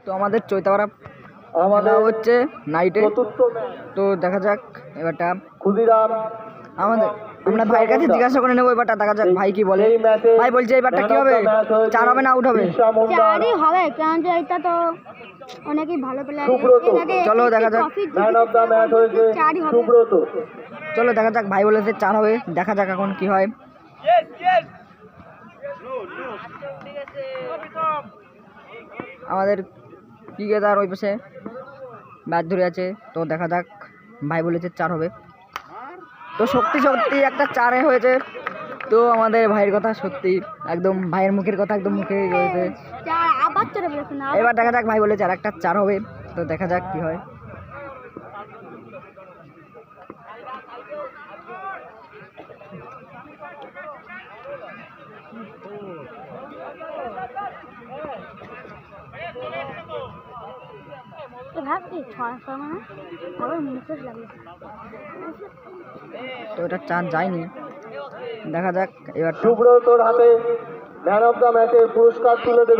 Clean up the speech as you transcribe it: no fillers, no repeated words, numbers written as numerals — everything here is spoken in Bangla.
তো আমাদের চৈতাপাড়া খেলা হচ্ছে নাইটে, তো দেখা যাক এবারটা আমাদের আমরা ভাইয়ের কাছে জিজ্ঞাসা করে নেবো এবারটা, দেখা যাক ভাই কি বলে। ভাই বলছে এবারটা কি হবে, 4 হবে না আউট হবে? 4ই হবে, কারণ যে এটা তো অনেকই ভালো প্লেয়ার। চলো দেখা যাক, চলো দেখা যাক। ভাই বলেছে 4 হবে, দেখা যাক এখন কি হয়। আমাদের ক্রিকেটার ওই পাশে ব্যাট ধরে আছে, তো দেখা যাক। ভাই বলেছে 4 হবে, তো সত্যি একটা 4 হয়েছে। তো আমাদের ভাইয়ের কথা সত্যি, একদম ভাইয়ের মুখের কথা একদম মুখে রয়েছে। এবার দেখা যাক, ভাই বলেছে আর একটা 4 হবে, তো দেখা যাক কি হয়। তো এটা 4 যায়নি, দেখা যাক এবার। সুব্রতর হাতে ম্যান অফ দ্য ম্যাচের পুরস্কার তুলে দেবে।